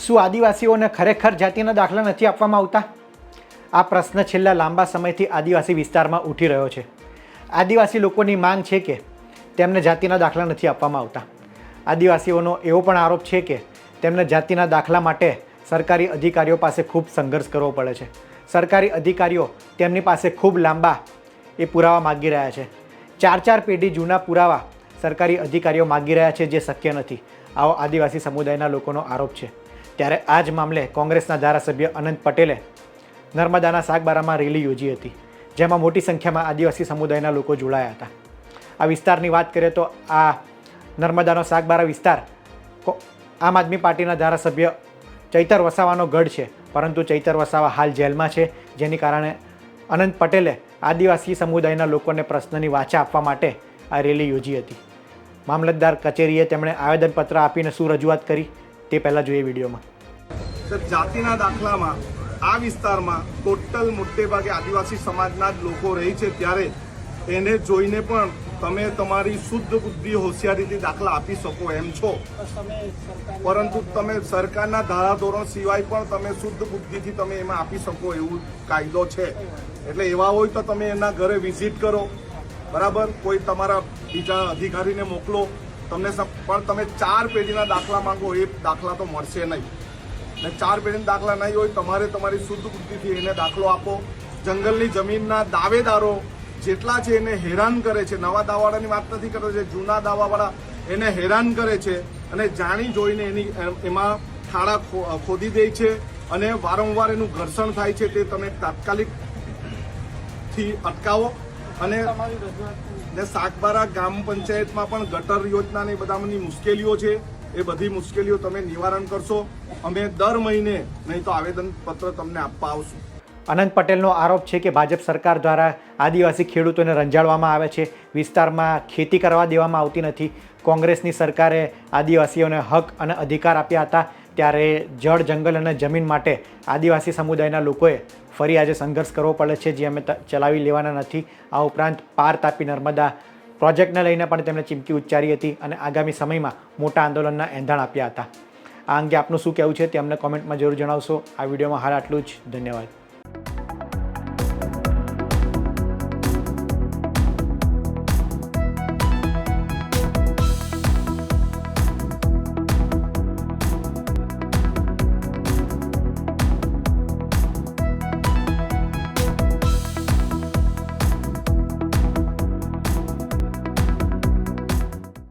શું આદિવાસીઓને ખરેખર જાતિના દાખલા નથી આપવામાં આવતા? આ પ્રશ્ન છેલ્લા લાંબા સમયથી આદિવાસી વિસ્તારમાં ઉઠી રહ્યો છે. આદિવાસી લોકોની માંગ છે કે તેમને જાતિના દાખલા નથી આપવામાં આવતા. આદિવાસીઓનો એવો પણ આરોપ છે કે તેમને જાતિના દાખલા માટે સરકારી અધિકારીઓ પાસે ખૂબ સંઘર્ષ કરવો પડે છે. સરકારી અધિકારીઓ તેમની પાસે ખૂબ લાંબા એ પુરાવા માગી રહ્યા છે. 4 પેઢી જૂના પુરાવા સરકારી અધિકારીઓ માગી રહ્યા છે, જે શક્ય નથી. આવો આદિવાસી સમુદાયના લોકોનો આરોપ છે. ત્યારે આ જ મામલે કોંગ્રેસના ધારાસભ્ય અનંત પટેલે નર્મદાના સાગબારામાં રેલી યોજી હતી, જેમાં મોટી સંખ્યામાં આદિવાસી સમુદાયના લોકો જોડાયા હતા. આ વિસ્તારની વાત કરીએ તો આ નર્મદાનો સાગબારા વિસ્તાર આમ આદમી પાર્ટીના ધારાસભ્ય ચૈતર વસાવાનો ગઢ છે, પરંતુ ચૈતર વસાવા હાલ જેલમાં છે, જેની કારણે અનંત પટેલે આદિવાસી સમુદાયના લોકોને પ્રશ્નની વાચા આપવા માટે આ રેલી યોજી હતી. મામલતદાર કચેરીએ તેમણે આવેદનપત્ર આપીને શું રજૂઆત કરી તે પહેલાં જોઈએ વિડીયોમાં. જાતિના દાખલામાં આ વિસ્તારમાં ટોટલ મોટે ભાગે આદિવાસી સમાજના જ લોકો રહે છે, ત્યારે એને જોઈને પણ તમે તમારી શુદ્ધ બુદ્ધિ હોશિયારીથી દાખલા આપી શકો એમ છો, પરંતુ તમે સરકારના ધારાધોરણ સિવાય પણ તમે શુદ્ધ બુદ્ધિથી તમે એમાં આપી શકો એવું કાયદો છે. એટલે એવા હોય તો તમે એના ઘરે વિઝિટ કરો, બરાબર, કોઈ તમારા બીજા અધિકારીને મોકલો, તમને પણ તમે 4 પેઢીના દાખલા માંગો એ દાખલા તો મળશે નહીં. ને 4 પેઢીના દાખલા નહીં હોય, તમારે તમારી શુદ્ધ બુદ્ધિથી એને દાખલો આપો. જંગલની જમીનના દાવેદારો જેટલા છે એને હેરાન કરે છે. નવા દાવાવાળાની વાત નથી કરતો, જે જૂના દાવાવાળા એને હેરાન કરે છે અને જાણી જોઈને એમાં ખાડા ખોદી દે છે અને વારંવાર એનું ઘર્ષણ થાય છે. તે તમે તાત્કાલિકથી અટકાવો. અને સાગબારા ગ્રામ પંચાયતમાં પણ ગટર યોજનાની બધાની મુશ્કેલીઓ છે, એ બધી મુશ્કેલીઓ તમે નિવારણ કરશો. અમે દર મહિને નહીં તો આવેદનપત્ર તમને આપવા આવશું. અનંત પટેલનો આરોપ છે કે ભાજપ સરકાર દ્વારા આદિવાસી ખેડૂતોને રંજાડવામાં આવે છે, વિસ્તારમાં ખેતી કરવા દેવામાં આવતી નથી. કોંગ્રેસની સરકારે આદિવાસીઓને હક અને અધિકાર આપ્યા હતા, ત્યારે જળ, જંગલ અને જમીન માટે આદિવાસી સમુદાયના લોકોએ ફરી આજે સંઘર્ષ કરવો પડે છે, જે અમે ચલાવી લેવાના નથી. આ ઉપરાંત પાર તાપી નર્મદા પ્રોજેક્ટને લઈને પણ તેમણે ચીમકી ઉચ્ચારી હતી અને આગામી સમયમાં મોટા આંદોલનના એંધાણ આપ્યા હતા. આ અંગે આપનું શું કહેવું છે તે અમને કોમેન્ટમાં જરૂર જણાવશો. આ વિડીયોમાં હાલ આટલું જ. ધન્યવાદ.